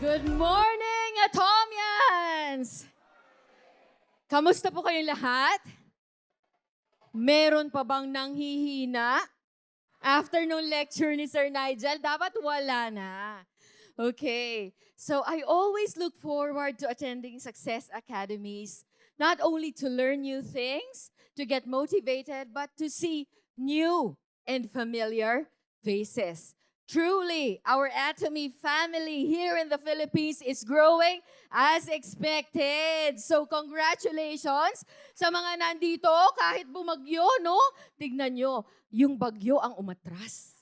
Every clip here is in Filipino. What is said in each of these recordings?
Good morning, Atomians! Kamusta po kayong lahat? Meron pa bang nanghihina? After nung lecture ni Sir Nigel, dapat wala na. Okay, so I always look forward to attending Success Academies, not only to learn new things, to get motivated, but to see new and familiar faces. Truly, our Atomy family here in the Philippines is growing as expected. So congratulations sa mga nandito kahit bumagyo, no? Tignan nyo, yung bagyo ang umatras.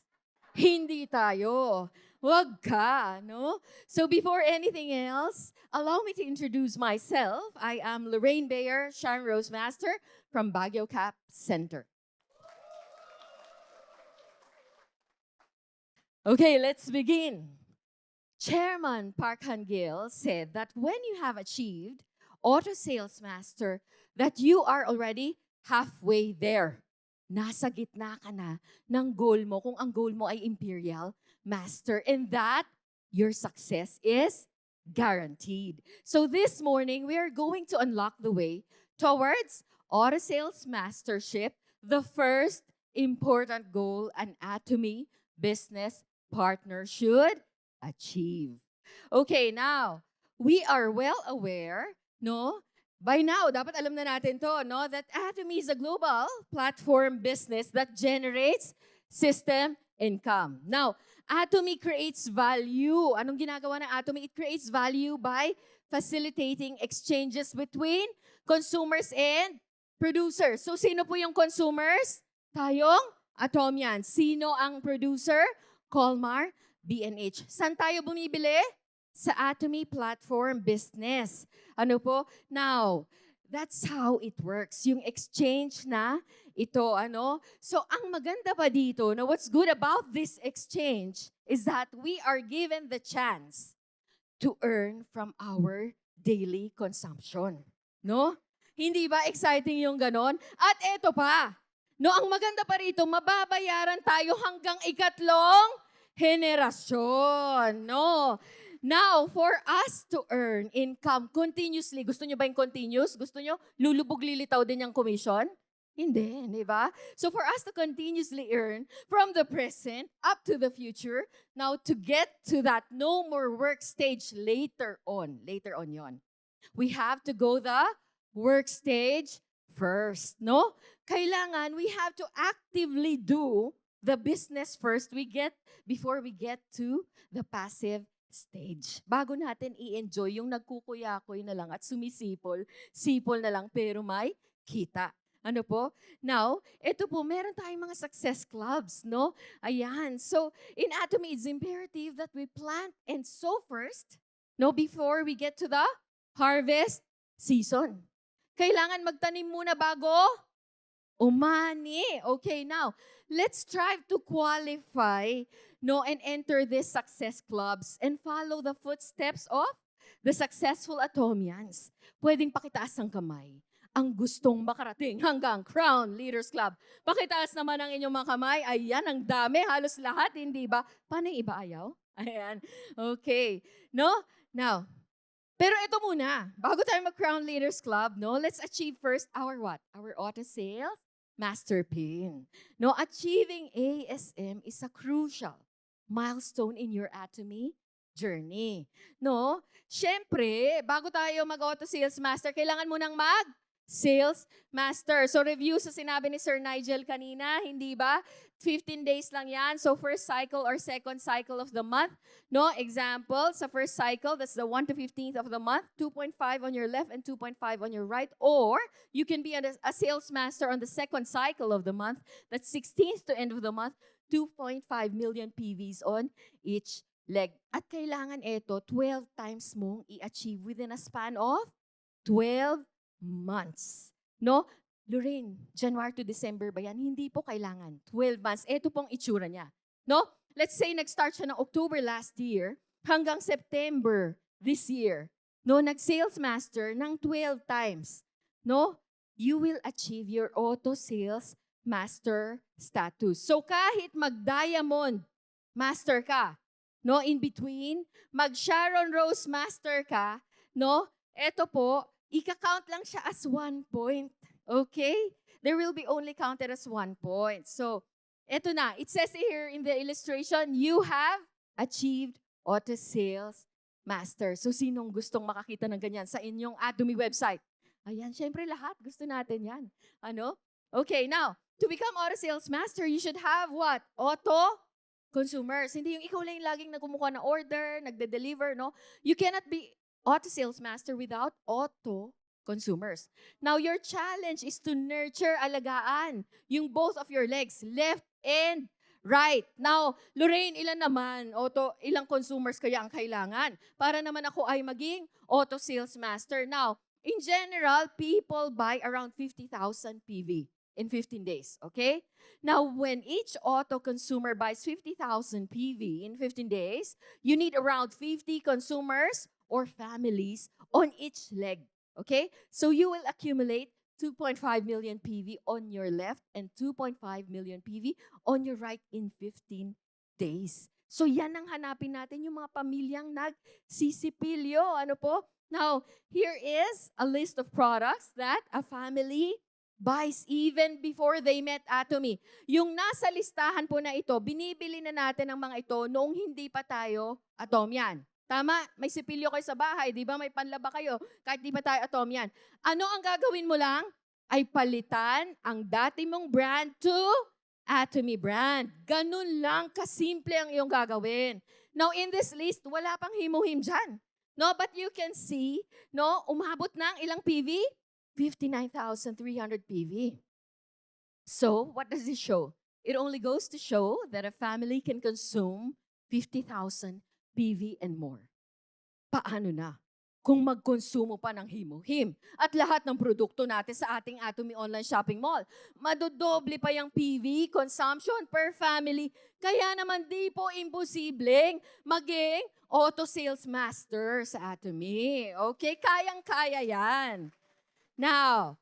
Hindi tayo. Wag ka, no? So before anything else, allow me to introduce myself. I am Lorraine Bayer, Sharon Rose Master from Baguio Cap Center. Okay, let's begin. Chairman Park Han-gil said that when you have achieved auto sales master, that you are already halfway there. Nasa gitna ka na ng goal mo kung ang goal mo ay imperial master, and that your success is guaranteed. So this morning, we are going to unlock the way towards auto sales mastership, the first important goal an Atomy business partner should achieve. Okay, now, we are well aware, no? By now, dapat alam na natin to, no? That Atomy is a global platform business that generates system income. Now, Atomy creates value. Anong ginagawa ng Atomy? It creates value by facilitating exchanges between consumers and producers. So, sino po yung consumers? Tayong Atomians. Sino ang producer? Colmar, B&H. Saan tayo bumibili? Sa Atomy platform business. Ano po? Now, that's how it works. Yung exchange na ito, ano? So, ang maganda pa dito, no, what's good about this exchange is that we are given the chance to earn from our daily consumption. No? Hindi ba exciting yung ganon? At eto pa, no, ang maganda pa rito, mababayaran tayo hanggang ikatlong henerasyon. No? Now, for us to earn income continuously, gusto nyo ba yung continuous? Gusto nyo lulubog lilitaw din yung commission? Hindi, di ba? So for us to continuously earn from the present up to the future, now to get to that no more work stage later on yon, we have to go the work stage first, no? Kailangan we have to actively do the business first before we get to the passive stage. Bago natin i-enjoy yung nagkukuya-kuy na lang at sipol na lang pero may kita. Ano po? Now, ito po, meron tayong mga success clubs, no? Ayan. So, in Atomy, it's imperative that we plant and sow first, no? Before we get to the harvest season. Kailangan magtanim muna bago umani. Okay, now, let's strive to qualify, no, and enter these success clubs and follow the footsteps of the successful Atomians. Pwedeng pakitaas ang kamay ang gustong makarating hanggang Crown Leaders Club. Pakitaas naman ang inyong mga kamay. Ayan, ang dami. Halos lahat, hindi ba? Paano yung iba ayaw? Ayan. Okay. No? Now, pero ito muna. Bago tayo mag-Crown Leaders Club, no? Let's achieve first our what? Our auto sales master pin. No? Achieving ASM is a crucial milestone in your Atomy journey. No? Siyempre, bago tayo mag-auto sales master, kailangan mo nang sales master. So review sa sinabi ni Sir Nigel kanina, hindi ba? 15 days lang yan. So first cycle or second cycle of the month. No, example, sa first cycle, that's the 1 to 15th of the month, 2.5 on your left and 2.5 on your right. Or you can be a sales master on the second cycle of the month, that's 16th to end of the month, 2.5 million PVs on each leg. At kailangan ito, 12 times mong i-achieve within a span of 12 months. No? Lorraine, January to December ba yan? Hindi po kailangan. 12 months. Ito pong itsura niya. No? Let's say nag-start siya ng October last year hanggang September this year. No? Nag-sales master ng 12 times. No? You will achieve your auto sales master status. So kahit mag-diamond master ka, no, in between, mag-Sharon Rose Master ka, no, eto po, ika-count lang siya as 1 point. Okay? There will be only counted as 1 point. So, eto na. It says here in the illustration, you have achieved auto sales master. So, sinong gustong makakita ng ganyan sa inyong Atomy website? Ayan, syempre lahat. Gusto natin yan. Ano? Okay, now, to become auto sales master, you should have what? Auto consumers. Hindi yung ikaw lang yung laging nagkumukuha ng order, nagde-deliver, no? You cannot be auto sales master without auto consumers. Now, your challenge is to nurture, alagaan, yung both of your legs, left and right. Now, Lorraine, ilang consumers kaya ang kailangan para naman ako ay maging auto sales master? Now, in general, people buy around 50,000 PV in 15 days, okay? Now, when each auto consumer buys 50,000 PV in 15 days, you need around 50 consumers or families on each leg, okay? So you will accumulate 2.5 million PV on your left and 2.5 million PV on your right in 15 days. So yan ang hanapin natin, yung mga pamilyang nagsisipilyo. Ano po? Now, here is a list of products that a family buys even before they met Atomy. Yung nasa listahan po na ito, binibili na natin ang mga ito noong hindi pa tayo Atomian. Tama? May sipilyo kayo sa bahay, di ba? May panlaba kayo, kahit di pa tayo Atomian. Ano ang gagawin mo lang? Ay palitan ang dati mong brand to Atomy brand. Ganun lang kasimple ang iyong gagawin. Now, in this list, wala pang himuhim dyan. No, but you can see, no, umabot na ang ilang PV? 59,300 PV. So, what does this show? It only goes to show that a family can consume 50,000 PV and more. Paano na? Kung magkonsumo pa ng himo-him at lahat ng produkto natin sa ating Atomy online shopping mall, madodoble pa yung PV consumption per family. Kaya naman di po imposibleng maging auto sales master sa Atomy. Okay? Kayang-kaya yan. Now,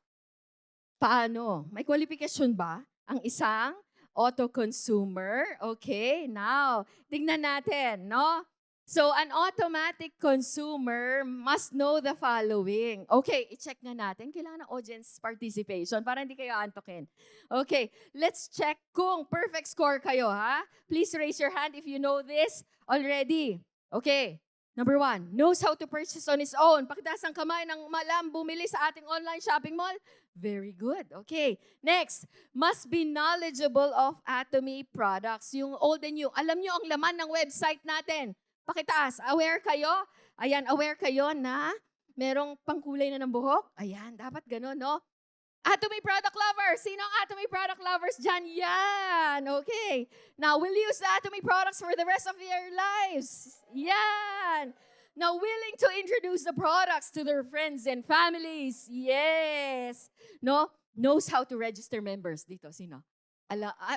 paano? May kwalifikasyon ba ang isang auto consumer? Okay, now, tingnan natin, no? So, an automatic consumer must know the following. Okay, i-check nga natin. Kailangan ng audience participation para hindi kayo antokin. Okay, let's check kung perfect score kayo, ha? Please raise your hand if you know this already. Okay, number 1, knows how to purchase on his own. Pakitaas ang kamay ng malam bumili sa ating online shopping mall. Very good. Okay. Next, must be knowledgeable of Atomy products. Yung old and new. Alam nyo ang laman ng website natin. Pakitaas. Aware kayo? Ayan, aware kayo na merong pangkulay na ng buhok? Ayan, dapat ganun, no? Atomy product lovers. Sino ang Atomy product lovers dyan? Yan. Okay. Now, we'll use the Atomy products for the rest of your lives. Yan. Now, willing to introduce the products to their friends and families. Yes. No? Knows how to register members. Dito, sino?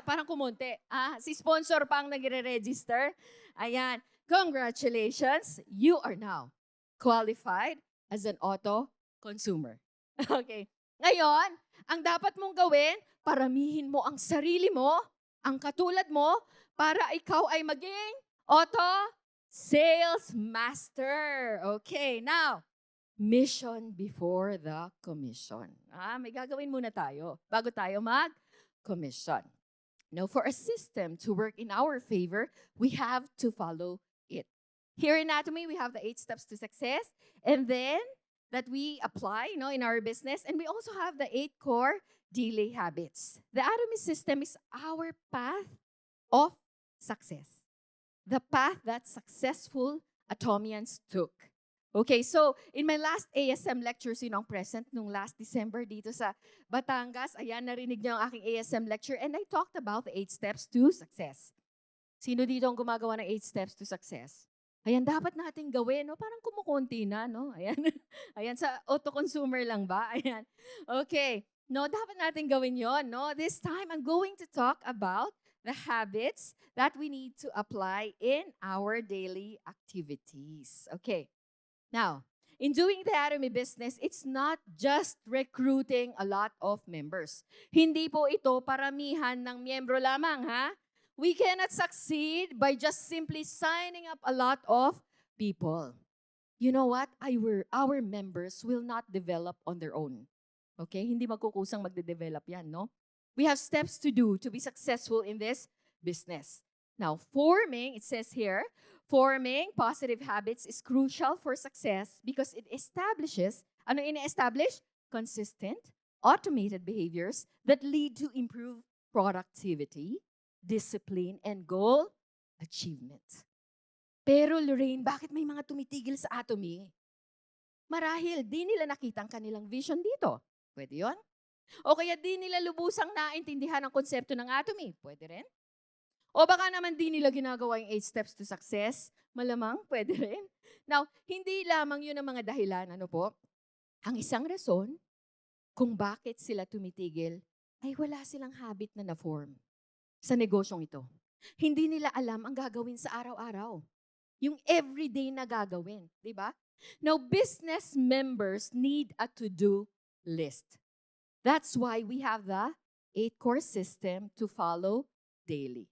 Parang kumonte. Si sponsor pa ang nagre-register. Ayan. Congratulations. You are now qualified as an auto consumer. Okay. Ngayon, ang dapat mong gawin, paramihin mo ang sarili mo, ang katulad mo, para ikaw ay maging auto sales master. Okay, now, mission before the commission. May gagawin muna tayo bago tayo mag-commission. Now, for a system to work in our favor, we have to follow it. Here in Atomy, we have the 8 steps to success, and then that we apply, in our business. And we also have the 8 core daily habits. The Atomy system is our path of success. The path that successful Atomians took. Okay, so in my last ASM lecture, sino ang present nung last December dito sa Batangas? Ayan, narinig niyo ang aking ASM lecture and I talked about the 8 steps to success. Sino dito ang gumagawa ng 8 steps to success? Ayan, dapat natin gawin, no? Parang kumukunti na, no? Ayan, ayan sa auto-consumer lang ba? Ayan. Okay, no, dapat natin gawin yon, no? This time, I'm going to talk about the habits that we need to apply in our daily activities. Okay. Now, in doing the Atomy business, it's not just recruiting a lot of members. Hindi po ito paramihan ng miyembro lamang, ha? We cannot succeed by just simply signing up a lot of people. You know what? Our members will not develop on their own. Okay? Hindi magkukusang magde-develop yan, no? We have steps to do to be successful in this business. Now, it says here, forming positive habits is crucial for success because it establishes, ano ina-establish? Consistent, automated behaviors that lead to improved productivity, discipline, and goal achievement. Pero Lorraine, bakit may mga tumitigil sa Atomy? Marahil, di nila nakita ang kanilang vision dito. Pwede yon? O kaya di nila lubusang naintindihan ang konsepto ng Atomy. Pwede rin. O baka naman di nila ginagawa yung 8 steps to success. Malamang, pwede rin. Now, hindi lamang yun ang mga dahilan. Ano po? Ang isang rason kung bakit sila tumitigil ay wala silang habit na na-form sa negosyong ito. Hindi nila alam ang gagawin sa araw-araw. Yung everyday na gagawin, di ba? Now, business members need a to-do list. That's why we have the 8-core system to follow daily.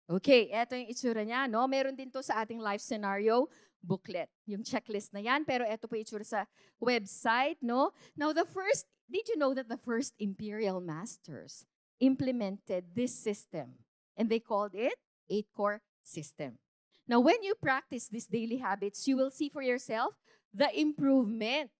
Okay, eto yung itsura niya, no? Meron din to sa ating life scenario booklet, yung checklist na yan, pero eto po itsura sa website, no? Now, did you know that the first imperial masters implemented this system and they called it 8-core system? Now, when you practice these daily habits, you will see for yourself the improvement.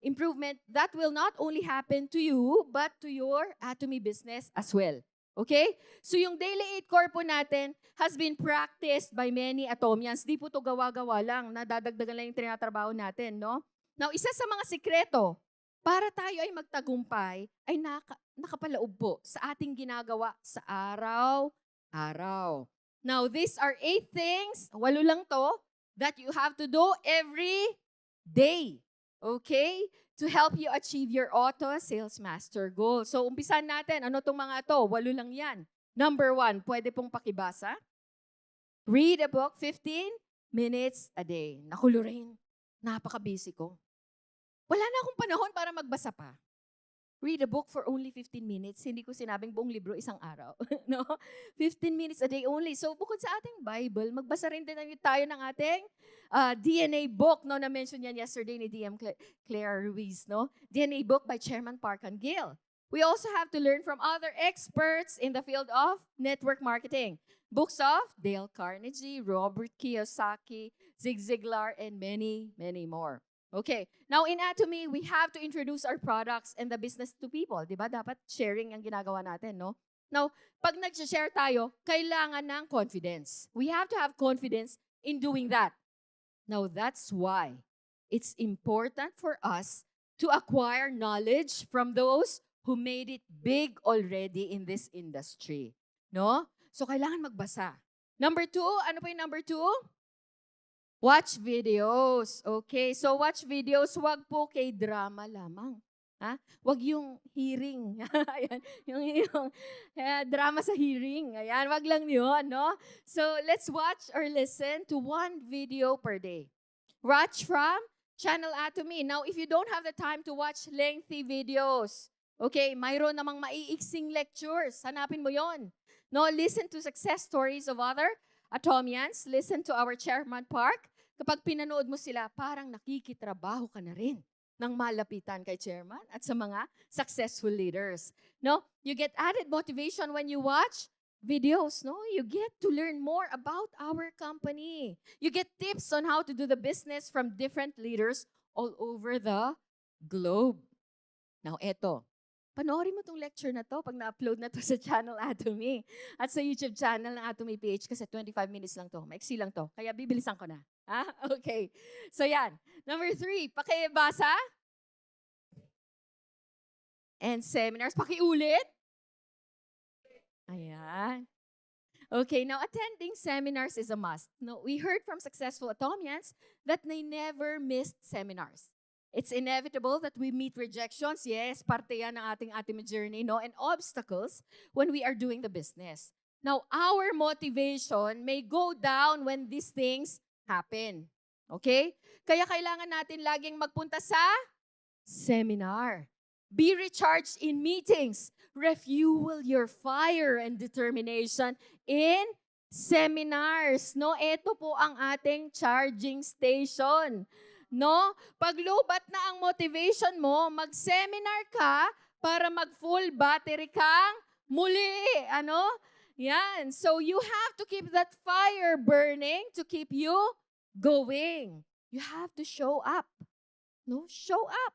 Improvement that will not only happen to you, but to your Atomy business as well. Okay? So yung daily 8-core po natin has been practiced by many Atomians. Di po to gawa-gawa lang, nadadagdagan lang yung tinatrabaho natin, no? Now, isa sa mga sikreto para tayo ay magtagumpay ay nakapaloob po sa ating ginagawa sa araw-araw. Now, these are 8 things, 8 lang to, that you have to do every day. Okay? To help you achieve your auto sales master goal. So, umpisan natin. Ano itong mga to? 8 lang yan. Number 1, pwede pong pakibasa. Read a book 15 minutes a day. Naku, Lorraine, napaka-busy ko. Wala na akong panahon para magbasa pa. Read a book for only 15 minutes. Hindi ko sinabing buong libro isang araw. No? 15 minutes a day only. So, bukod sa ating Bible, magbasa rin din tayo ng ating DNA book. No? Na-mention yan yesterday ni DM Claire Ruiz. No? DNA book by Chairman Park and Gill. We also have to learn from other experts in the field of network marketing. Books of Dale Carnegie, Robert Kiyosaki, Zig Ziglar, and many, many more. Okay. Now, in Atomy, we have to introduce our products and the business to people. Diba? Dapat sharing ang ginagawa natin, no? Now, pag nag-share tayo, kailangan ng confidence. We have to have confidence in doing that. Now, that's why it's important for us to acquire knowledge from those who made it big already in this industry. No? So, kailangan magbasa. Number 2, ano po yung number 2? Watch videos. Okay, so watch videos, wag po kay drama lamang. Ha? Wag yung hearing. Ayan, yung drama sa hearing. Ayan, wag lang yun, no? So, let's watch or listen to 1 video per day. Watch from Channel Atomy. Now, if you don't have the time to watch lengthy videos, okay, mayroon namang maiiksing lectures. Hanapin mo yon. No, listen to success stories of other Atomians. Listen to our Chairman Park. Kapag pinanood mo sila, parang nakikitrabaho ka na rin ng malapitan kay Chairman at sa mga successful leaders. No? You get added motivation when you watch videos. No? You get to learn more about our company. You get tips on how to do the business from different leaders all over the globe. Now, eto. Panoorin mo tong lecture na to pag na-upload na to sa Channel Atomy at sa YouTube channel ng Atomy PH kasi 25 minutes lang to. Maiksi lang to. Kaya bibilisan ko na. Ha? Okay. So yan. Number 3, pakibasa. And seminars. Pakiulit. Ayan. Okay, now attending seminars is a must. No, we heard from successful Atomians that they never missed seminars. It's inevitable that we meet rejections. Yes, parte yan ng ating Atomy journey, no? And obstacles when we are doing the business. Now, our motivation may go down when these things happen. Okay? Kaya kailangan natin laging magpunta sa seminar. Be recharged in meetings. Refuel your fire and determination in seminars. No, ito po ang ating charging station. No, pag lobat na ang motivation mo, mag-seminar ka para mag-full battery kang muli. Ano? Yan. So you have to keep that fire burning to keep you going. You have to show up. No, show up.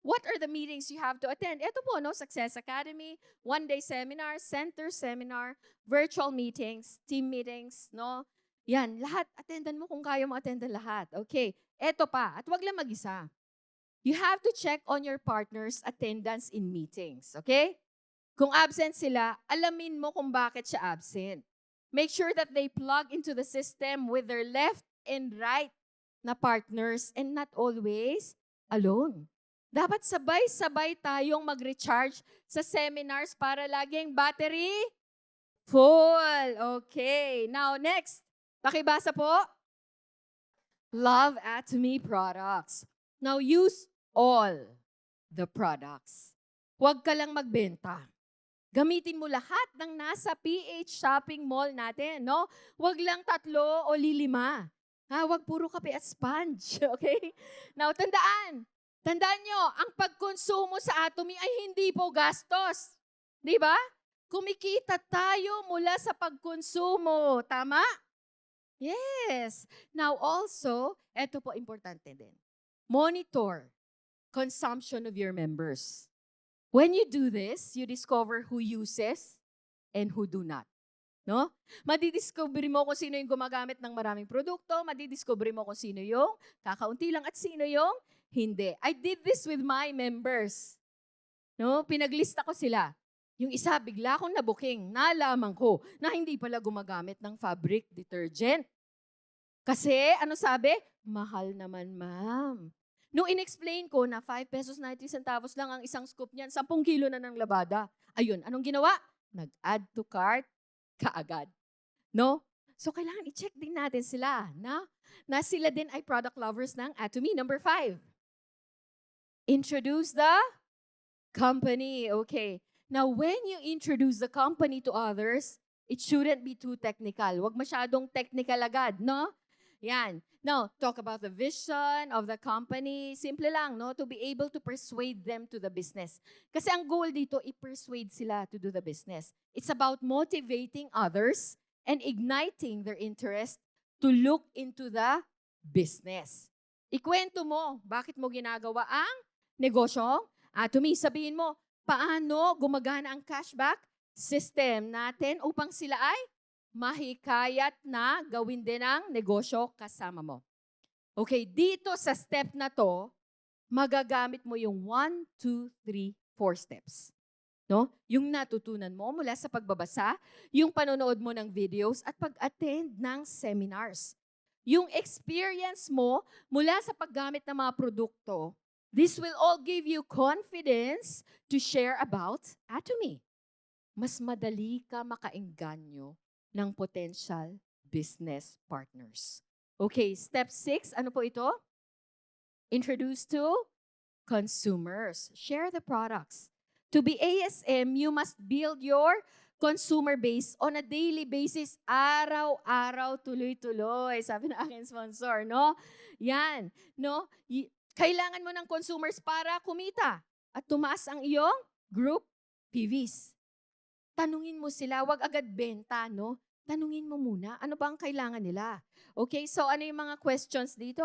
What are the meetings you have to attend? Ito po, no, Success Academy, one-day seminar, center seminar, virtual meetings, team meetings, no? Yan, lahat, attendan mo kung kaya mo attendan lahat. Okay, ito pa, at wag lang mag-isa. You have to check on your partner's attendance in meetings, okay? Kung absent sila, alamin mo kung bakit siya absent. Make sure that they plug into the system with their left and right na partners and not always alone. Dapat sabay-sabay tayong mag-recharge sa seminars para laging battery full. Okay. Now, next. Pakibasa po. Love Atomy products. Now, use all the products. Huwag ka lang magbenta. Gamitin mo lahat ng nasa PH Shopping Mall natin, no? Huwag lang 3 o 5. Huwag puro kape at sponge, okay? Now, Tandaan nyo, ang pagkonsumo sa Atomy ay hindi po gastos. Di ba? Kumikita tayo mula sa pagkonsumo. Tama? Yes. Now also, eto po importante din. Monitor consumption of your members. When you do this, you discover who uses and who do not. No? Madidiscover mo kung sino yung gumagamit ng maraming produkto, madidiscover mo kung sino yung kakaunti lang at sino yung hindi. I did this with my members. No? Pinaglista ko sila. Yung isa, bigla akong nabuking. Nalaman ko na hindi pala gumagamit ng fabric detergent. Kasi, ano sabi? Mahal naman, ma'am. Nung in-explain ko na 5 pesos 90 centavos lang ang isang scoop niyan, 10 kilo na ng labada. Ayun, anong ginawa? Nag-add to cart kaagad. No? So, kailangan i-check din natin sila na sila din ay product lovers ng Atomy. Number 5. Introduce the company. Okay. Now, when you introduce the company to others, it shouldn't be too technical. Huwag masyadong technical agad, no? Yan. Now, talk about the vision of the company. Simple lang, no? To be able to persuade them to the business. Kasi ang goal dito, i-persuade sila to do the business. It's about motivating others and igniting their interest to look into the business. Ikwento mo, bakit mo ginagawa ang negosyo? Atomy, sabihin mo, paano gumagana ang cashback system natin upang sila ay mahikayat na gawin din ang negosyo kasama mo. Okay, dito sa step na to, magagamit mo yung 1, 2, 3, 4 steps. No? Yung natutunan mo mula sa pagbabasa, yung panonood mo ng videos at pag-attend ng seminars. Yung experience mo mula sa paggamit ng mga produkto, this will all give you confidence to share about Atomy. Mas madali ka makaengganyo ng potential business partners. Okay, step 6, ano po ito? Introduce to consumers. Share the products. To be ASM, you must build your consumer base on a daily basis. Araw-araw, tuloy-tuloy. Sabi ng aking sponsor, no? Yan, no? Kailangan mo ng consumers para kumita at tumaas ang iyong group PVs. Tanungin mo sila, wag agad benta, no? Tanungin mo muna, ano ba ang kailangan nila? Okay, so ano yung mga questions dito?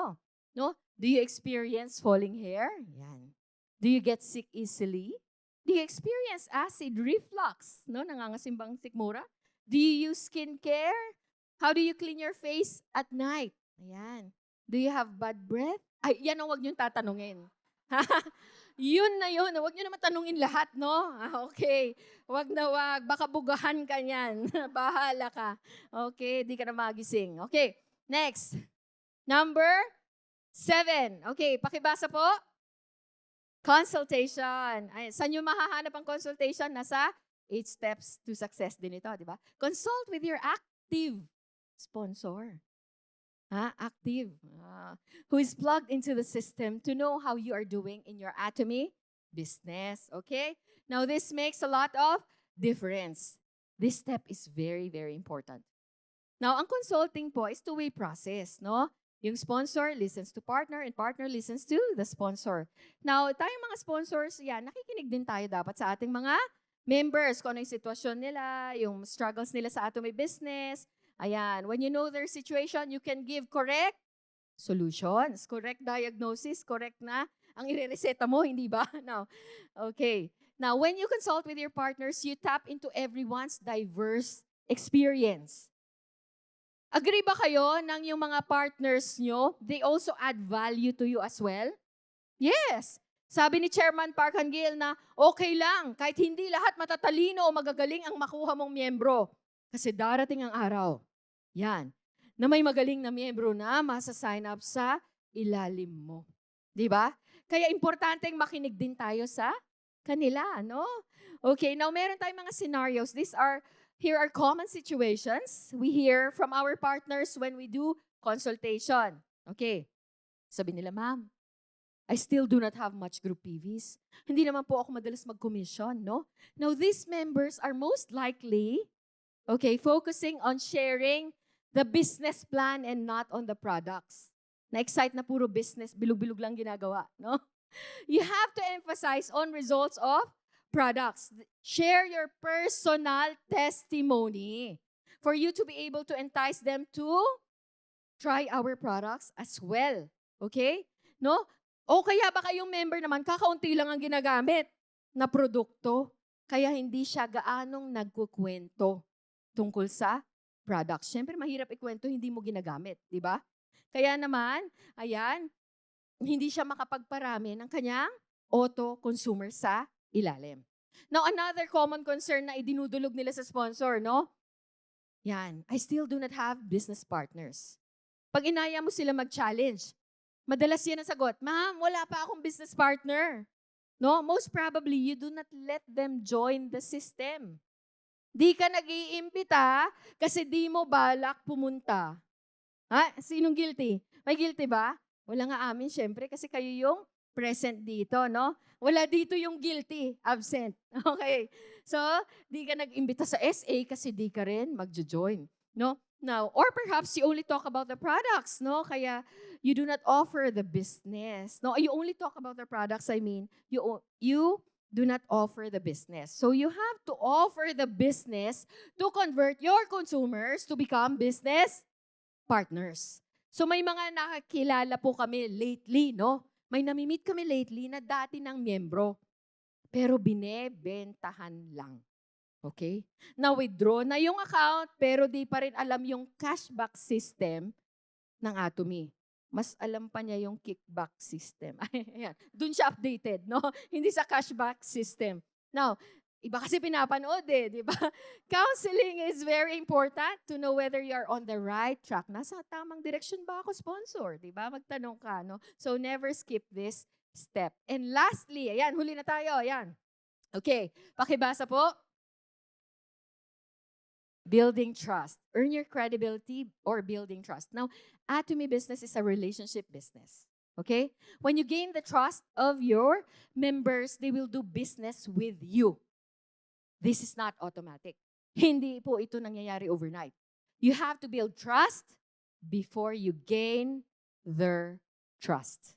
No? Do you experience falling hair? Yan. Do you get sick easily? Do you experience acid reflux? No? Nangangasimbang sikmura? Do you use skincare? How do you clean your face at night? Ayan. Do you have bad breath? Ay, yan ang wag niyong tatanungin. Yun na yun. Huwag nyo naman tanungin lahat, no? Okay. Huwag na wag. Baka bugahan ka niyan. Bahala ka. Okay, di ka na magising. Okay, next. Number 7. Okay, pakibasa po. Consultation. Ay, saan nyo mahahanap ang consultation? Nasa 8 steps to success din ito, di ba? Consult with your active sponsor. Active. Who is plugged into the system to know how you are doing in your Atomy business. Okay? Now, this makes a lot of difference. This step is very, very important. Now, ang consulting po is two-way process, no? Yung sponsor listens to partner and partner listens to the sponsor. Now, tayong mga sponsors, yan, nakikinig din tayo dapat sa ating mga members, kung ano yung sitwasyon nila, yung struggles nila sa ating may business. Ayan, when you know their situation, you can give correct solutions, correct diagnosis, correct na ang irereseta mo, hindi ba? Now, okay. Now, when you consult with your partners, you tap into everyone's diverse experience. Agree ba kayo nang yung mga partners nyo, they also add value to you as well? Yes. Sabi ni Chairman Park Han-gil na okay lang, kahit hindi lahat matatalino o magagaling ang makuha mong miyembro. Kasi darating ang araw, yan, na may magaling na miyembro na masa-sign up sa ilalim mo. Di ba? Kaya importanteng makinig din tayo sa kanila, no? Okay, now meron tayong mga scenarios. Here are common situations we hear from our partners when we do consultation. Okay. Sabi nila, ma'am, I still do not have much group PVs. Hindi naman po ako madalas mag-commission, no? Now, these members are most likely, okay, focusing on sharing the business plan and not on the products. Na-excite na puro business, bilog-bilog lang ginagawa, no? You have to emphasize on results of products. Share your personal testimony for you to be able to entice them to try our products as well. Okay? No? O kaya baka yung member naman, kakaunti lang ang ginagamit na produkto. Kaya hindi siya gaanong nagkukwento tungkol sa products. Siyempre, mahirap ikwento, hindi mo ginagamit. Di ba? Kaya naman, ayan, hindi siya makapagparami ng kanyang auto-consumer sa ilalim. Now, another common concern na idinudulog nila sa sponsor, no? Yan, I still do not have business partners. Pag inaya mo sila mag-challenge, madalas yan ang sagot, ma'am, wala pa akong business partner. No? Most probably, you do not let them join the system. Di ka nag-iimbita kasi di mo balak pumunta. Ha? Sinong guilty? May guilty ba? Wala nga amin, syempre, kasi kayo yung present dito, no? Wala dito yung guilty, absent. Okay. So, di ka nag-imbita sa SA kasi di ka rin mag-join, no? Now, or perhaps you only talk about the products, no? Kaya you do not offer the business. No, you only talk about the products, I mean, you do not offer the business. So you have to offer the business to convert your consumers to become business partners. So may mga nakakilala po kami lately, no? May namimit kami lately na dati ng miyembro, pero binebentahan lang. Okay? Na-withdraw na yung account, pero di pa rin alam yung cashback system ng Atomy. Mas alam pa niya yung kickback system. Ayan. Doon siya updated, no? Hindi sa cashback system. Now, iba kasi pinapanood di ba? Counseling is very important to know whether you are on the right track. Nasa tamang direction ba ako sponsor, di ba? Magtanong ka, no? So, never skip this step. And lastly, ayan, huli na tayo, ayan. Okay, pakibasa po. Building trust. Earn your credibility or building trust. Now, Atomy business is a relationship business. Okay? When you gain the trust of your members, they will do business with you. This is not automatic. Hindi po ito nangyayari overnight. You have to build trust before you gain their trust.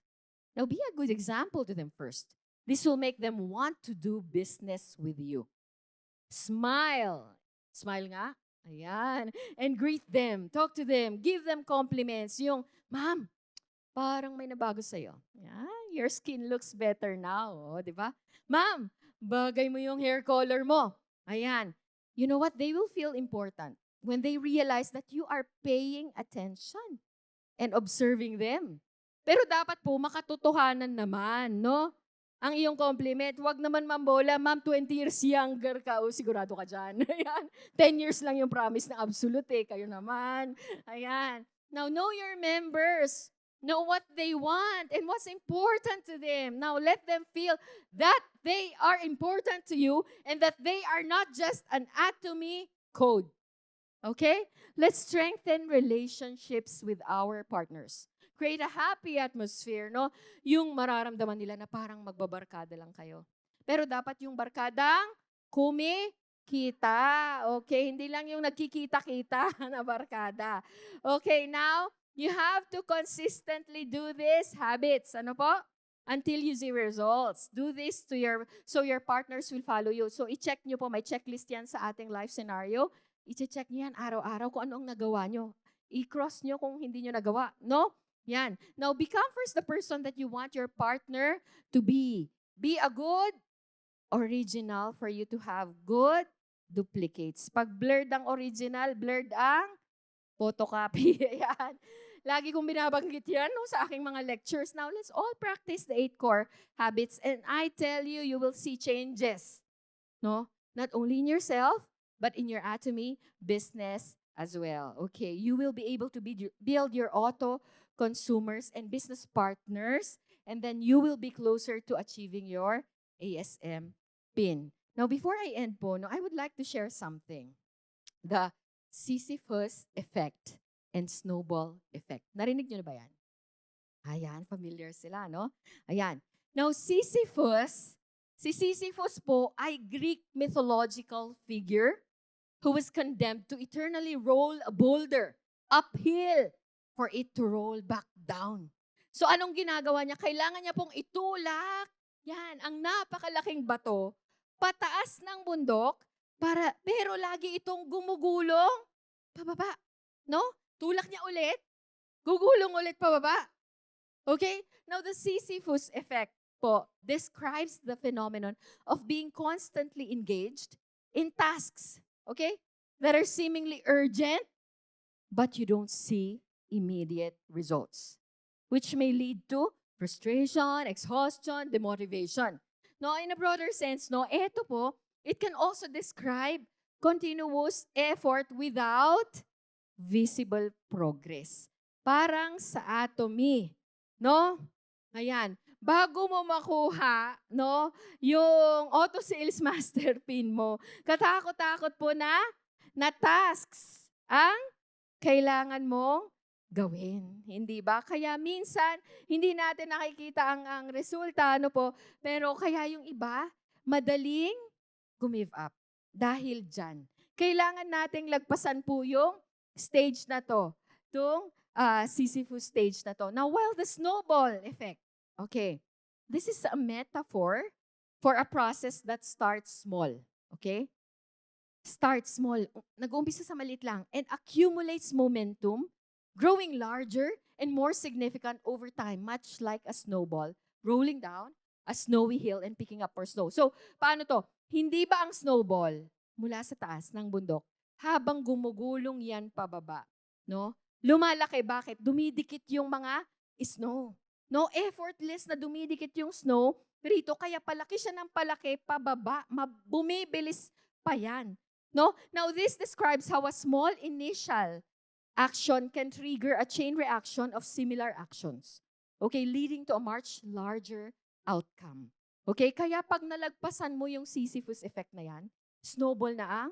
Now, be a good example to them first. This will make them want to do business with you. Smile. Smile nga. Ayan. And greet them. Talk to them. Give them compliments. Yung, ma'am, parang may nabago sa'yo. Ayan. Your skin looks better now. Oh, di ba? Ma'am, bagay mo yung hair color mo. Ayan. You know what? They will feel important when they realize that you are paying attention and observing them. Pero dapat po makatotohanan naman, no? Ang iyong compliment, wag naman mambola, ma'am, 20 years younger ka, o sigurado ka dyan. Ayan, 10 years lang yung promise na absolute kayo naman. Ayan. Now, know your members. Know what they want and what's important to them. Now, let them feel that they are important to you and that they are not just an Atomy code. Okay? Let's strengthen relationships with our partners. create a happy atmosphere, no? Yung mararamdaman nila na parang magbabarkada lang kayo. Pero dapat yung barkadang kumikita. Okay, hindi lang yung nagkikita-kita na barkada. Okay, now, you have to consistently do these habits. Ano po? Until you see results. Do this so your partners will follow you. So, i-check nyo po, may checklist yan sa ating life scenario. I-check nyo yan araw-araw kung ano ang nagawa nyo. I-cross nyo kung hindi nyo nagawa. No? Yan. Now, become first the person that you want your partner to be. Be a good original for you to have good duplicates. Pag blurred ang original, blurred ang photocopy. Ayan. Lagi kong binabanggit yan sa aking mga lectures. Now, let's all practice the 8 core habits. And I tell you, you will see changes. No? Not only in yourself, but in your Atomy business as well. Okay? You will be able to build your auto consumers and business partners. And then you will be closer to achieving your ASM PIN. Now, before I end po, I would like to share something. The Sisyphus effect and snowball effect. Narinig nyo na ba yan? Ayan, familiar sila, no? Ayan. Now, si Sisyphus po ay Greek mythological figure who was condemned to eternally roll a boulder uphill for it to roll back down. So, anong ginagawa niya? Kailangan niya pong itulak, yan, ang napakalaking bato, pataas ng bundok, pero lagi itong gumugulong pababa. No? Tulak niya ulit, gugulong ulit pababa. Okay? Now, the Sisyphus effect po describes the phenomenon of being constantly engaged in tasks, okay, that are seemingly urgent, but you don't see immediate results, which may lead to frustration, exhaustion, demotivation. No, in a broader sense, eto po, it can also describe continuous effort without visible progress. Parang sa Atomy, no? Ayan, bago mo makuha, yung auto sales master pin mo, katakot-takot po na tasks ang kailangan mong gawin. Hindi ba? Kaya minsan, hindi natin nakikita ang resulta, pero kaya yung iba, madaling gumive up. Dahil dyan. Kailangan nating lagpasan po yung stage na to. Itong Sisyphus stage na to. Now, while the snowball effect, okay, this is a metaphor for a process that starts small. Okay? Start small. Nag-uumpisa sa maliit lang and accumulates momentum, growing larger and more significant over time, much like a snowball rolling down a snowy hill and picking up more snow. So, paano to? Hindi ba ang snowball mula sa taas ng bundok, habang gumugulong yan pababa, lumalaki. Bakit? Dumidikit yung mga snow. Effortless na dumidikit yung snow, rito, kaya palaki siya ng palaki pababa, bumibilis pa yan. Now, this describes how a small initial action can trigger a chain reaction of similar actions. Okay, leading to a much larger outcome. Okay, kaya pag nalagpasan mo yung Sisyphus effect na yan, snowball na ang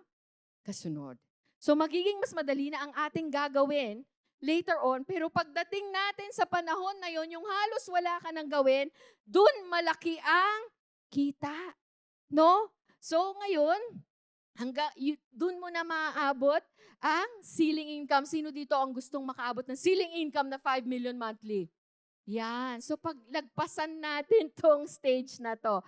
kasunod. So magiging mas madali na ang ating gagawin later on, pero pagdating natin sa panahon na yon, yung halos wala ka nang gawin, dun malaki ang kita. So ngayon, dun mo na maaabot ang ceiling income. Sino dito ang gustong makaabot ng ceiling income na 5 million monthly? Yan. So pag lagpasan natin tong stage na to,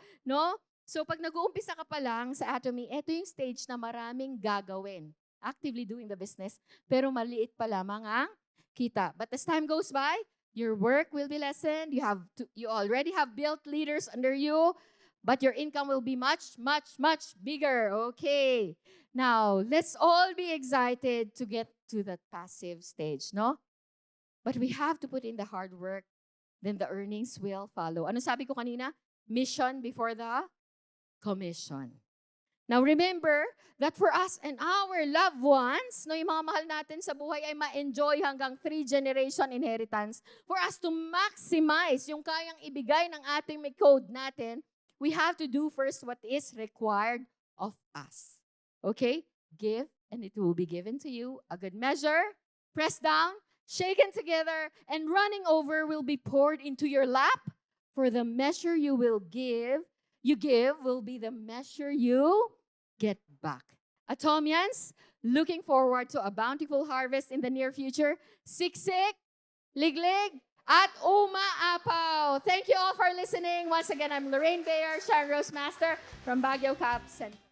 So pag nag-uumpisa ka pa lang sa Atomy, ito yung stage na maraming gagawin. Actively doing the business, pero maliit pa lamang ang kita. But as time goes by, your work will be lessened. You already have built leaders under you, but your income will be much, much, much bigger. Okay. Now, let's all be excited to get to that passive stage, But we have to put in the hard work, then the earnings will follow. Ano sabi ko kanina? Mission before the commission. Now remember that for us and our loved ones, yung mga mahal natin sa buhay ay ma-enjoy hanggang 3-generation inheritance. For us to maximize yung kayang ibigay ng ating may code natin, we have to do first what is required of us. Okay? Give and it will be given to you. A good measure, pressed down, shaken together, and running over will be poured into your lap. For the measure you give will be the measure you get back. Atomians, looking forward to a bountiful harvest in the near future. Siksik, liglig, at umaapaw. Thank you all for listening. Once again, I'm Lorraine Bayer, Sharon Rose Master from Baguio Cap Center.